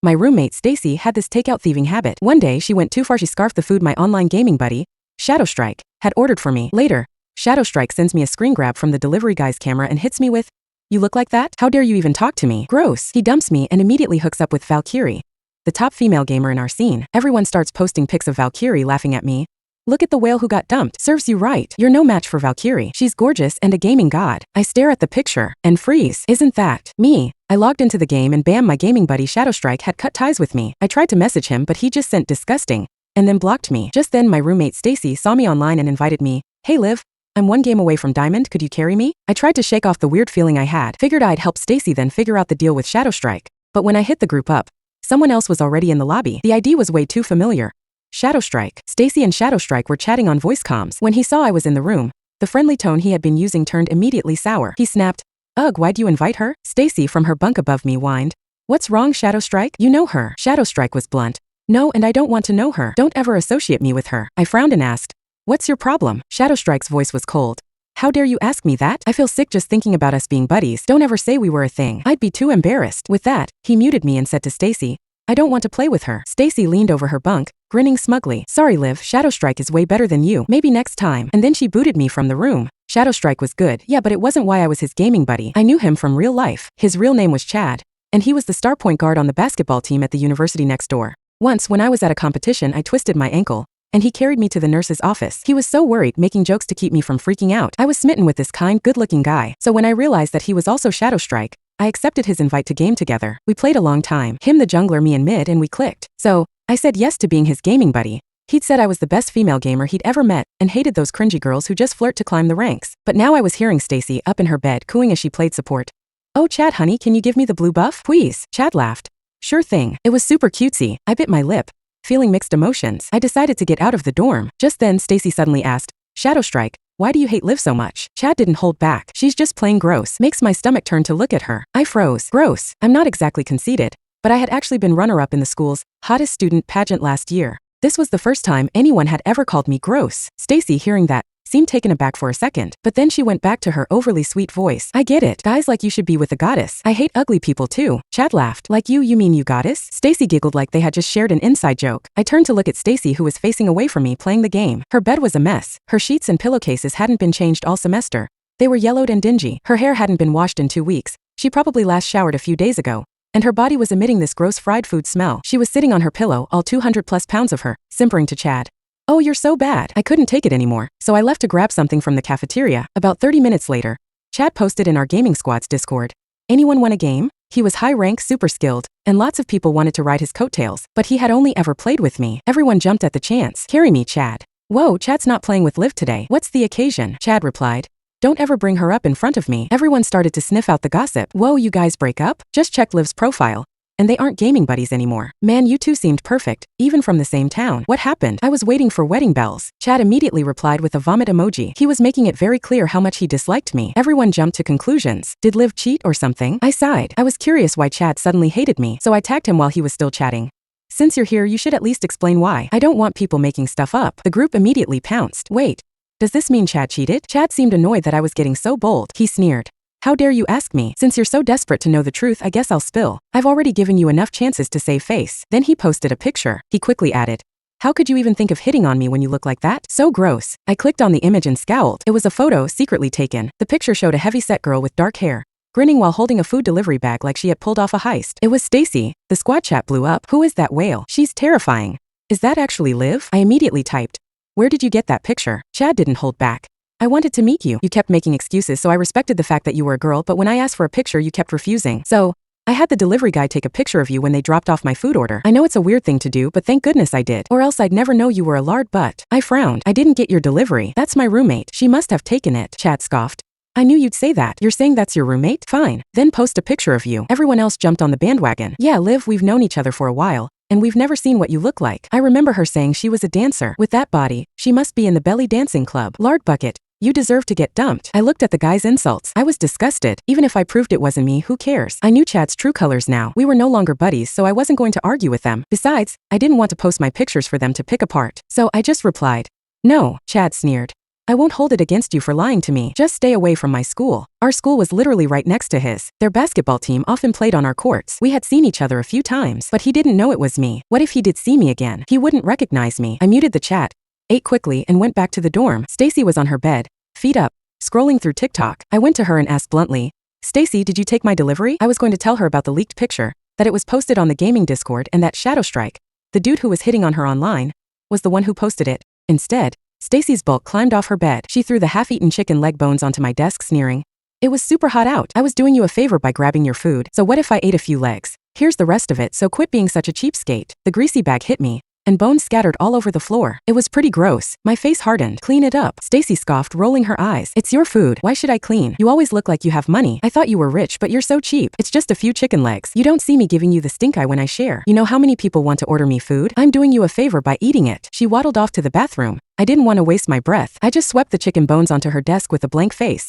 My roommate Stacy had this takeout thieving habit. One day she went too far. She scarfed the food my online gaming buddy, ShadowStrike, had ordered for me. Later, ShadowStrike sends me a screen grab from the delivery guy's camera and hits me with, "You look like that? How dare you even talk to me? Gross." He dumps me and immediately hooks up with Valkyrie, the top female gamer in our scene. Everyone starts posting pics of Valkyrie laughing at me. "Look at the whale who got dumped. Serves you right. You're no match for Valkyrie. She's gorgeous and a gaming god." I stare at the picture and freeze. Isn't that me? I logged into the game and bam, my gaming buddy ShadowStrike had cut ties with me. I tried to message him but he just sent disgusting and then blocked me. Just then my roommate Stacy saw me online and invited me. "Hey Liv, I'm one game away from Diamond, could you carry me?" I tried to shake off the weird feeling I had. Figured I'd help Stacy then figure out the deal with ShadowStrike. But when I hit the group up, someone else was already in the lobby. The ID was way too familiar. ShadowStrike. Stacy and ShadowStrike were chatting on voice comms. When he saw I was in the room, the friendly tone he had been using turned immediately sour. He snapped, "Ugh, why'd you invite her?" Stacy from her bunk above me whined, "What's wrong, ShadowStrike? You know her." ShadowStrike was blunt. "No, and I don't want to know her. Don't ever associate me with her." I frowned and asked, "What's your problem?" ShadowStrike's voice was cold. "How dare you ask me that? I feel sick just thinking about us being buddies. Don't ever say we were a thing. I'd be too embarrassed." With that, he muted me and said to Stacy, "I don't want to play with her." Stacy leaned over her bunk, grinning smugly. "Sorry Liv, ShadowStrike is way better than you. Maybe next time." And then she booted me from the room. ShadowStrike was good, yeah, but it wasn't why I was his gaming buddy. I knew him from real life. His real name was Chad, and he was the star point guard on the basketball team at the university next door. Once, when I was at a competition, I twisted my ankle, and he carried me to the nurse's office. He was so worried, making jokes to keep me from freaking out. I was smitten with this kind, good-looking guy. So when I realized that he was also ShadowStrike, I accepted his invite to game together. We played a long time. Him the jungler, me in mid, and we clicked. So, I said yes to being his gaming buddy. He'd said I was the best female gamer he'd ever met, and hated those cringy girls who just flirt to climb the ranks. But now I was hearing Stacy up in her bed cooing as she played support. "Oh Chad honey, can you give me the blue buff? Please." Chad laughed. "Sure thing." It was super cutesy. I bit my lip, feeling mixed emotions. I decided to get out of the dorm. Just then Stacy suddenly asked, "ShadowStrike, why do you hate Liv so much?" Chad didn't hold back. "She's just plain gross." Makes my stomach turn to look at her. I froze. Gross. I'm not exactly conceited, but I had actually been runner-up in the school's hottest student pageant last year. This was the first time anyone had ever called me gross. Stacy, hearing that, seemed taken aback for a second, but then she went back to her overly sweet voice. "I get it. Guys like you should be with a goddess. I hate ugly people too." Chad laughed. "Like you mean you goddess?" Stacy giggled like they had just shared an inside joke. I turned to look at Stacy, who was facing away from me playing the game. Her bed was a mess. Her sheets and pillowcases hadn't been changed all semester. They were yellowed and dingy. Her hair hadn't been washed in 2 weeks. She probably last showered a few days ago. And her body was emitting this gross fried food smell. She was sitting on her pillow, all 200+ pounds of her, simpering to Chad. "Oh, you're so bad." I couldn't take it anymore, so I left to grab something from the cafeteria. About 30 minutes later, Chad posted in our gaming squad's Discord, "Anyone want a game?" He was high rank, super skilled, and lots of people wanted to ride his coattails, but he had only ever played with me. Everyone jumped at the chance. "Carry me, Chad." "Whoa, Chad's not playing with Liv today. What's the occasion?" Chad replied, "Don't ever bring her up in front of me." Everyone started to sniff out the gossip. "Whoa, you guys break up?" "Just checked Liv's profile, and they aren't gaming buddies anymore." "Man, you two seemed perfect, even from the same town. What happened?" "I was waiting for wedding bells." Chad immediately replied with a vomit emoji. He was making it very clear how much he disliked me. Everyone jumped to conclusions. Did Liv cheat or something? I sighed. I was curious why Chad suddenly hated me, so I tagged him while he was still chatting. "Since you're here, you should at least explain why. I don't want people making stuff up." The group immediately pounced. "Wait, does this mean Chad cheated?" Chad seemed annoyed that I was getting so bold. He sneered. "How dare you ask me? Since you're so desperate to know the truth, I guess I'll spill. I've already given you enough chances to save face." Then he posted a picture. He quickly added, "How could you even think of hitting on me when you look like that? So gross." I clicked on the image and scowled. It was a photo secretly taken. The picture showed a heavy-set girl with dark hair, grinning while holding a food delivery bag like she had pulled off a heist. It was Stacy. The squad chat blew up. "Who is that whale? She's terrifying. Is that actually Liv?" I immediately typed, "Where did you get that picture?" Chad didn't hold back. "I wanted to meet you. You kept making excuses, so I respected the fact that you were a girl, but when I asked for a picture you kept refusing. So, I had the delivery guy take a picture of you when they dropped off my food order. I know it's a weird thing to do, but thank goodness I did. Or else I'd never know you were a lard butt." I frowned. "I didn't get your delivery. That's my roommate. She must have taken it." Chad scoffed. "I knew you'd say that. You're saying that's your roommate? Fine. Then post a picture of you." Everyone else jumped on the bandwagon. "Yeah, Liv, we've known each other for a while, and we've never seen what you look like. I remember her saying she was a dancer. With that body, she must be in the belly dancing club. Lard bucket. You deserve to get dumped." I looked at the guy's insults. I was disgusted. Even if I proved it wasn't me, who cares? I knew Chad's true colors now. We were no longer buddies, so I wasn't going to argue with them. Besides, I didn't want to post my pictures for them to pick apart. So I just replied, "No." Chad sneered. I won't hold it against you for lying to me. Just stay away from my school. Our school was literally right next to his. Their basketball team often played on our courts. We had seen each other a few times, but he didn't know it was me. What if he did see me again? He wouldn't recognize me. I muted the chat, ate quickly, and went back to the dorm. Stacy was on her bed, feet up, scrolling through TikTok. I went to her and asked bluntly, Stacy, did you take my delivery? I was going to tell her about the leaked picture, that it was posted on the gaming Discord, and that ShadowStrike, the dude who was hitting on her online, was the one who posted it. Instead, Stacy's bulk climbed off her bed. She threw the half-eaten chicken leg bones onto my desk, sneering, "It was super hot out. I was doing you a favor by grabbing your food. So what if I ate a few legs? Here's the rest of it, so quit being such a cheapskate." The greasy bag hit me, and bones scattered all over the floor. It was pretty gross. My face hardened. "Clean it up," Stacy scoffed, rolling her eyes. "It's your food. Why should I clean? You always look like you have money. I thought you were rich, but you're so cheap. It's just a few chicken legs. You don't see me giving you the stink eye when I share. You know how many people want to order me food? I'm doing you a favor by eating it." She waddled off to the bathroom. I didn't want to waste my breath. I just swept the chicken bones onto her desk with a blank face.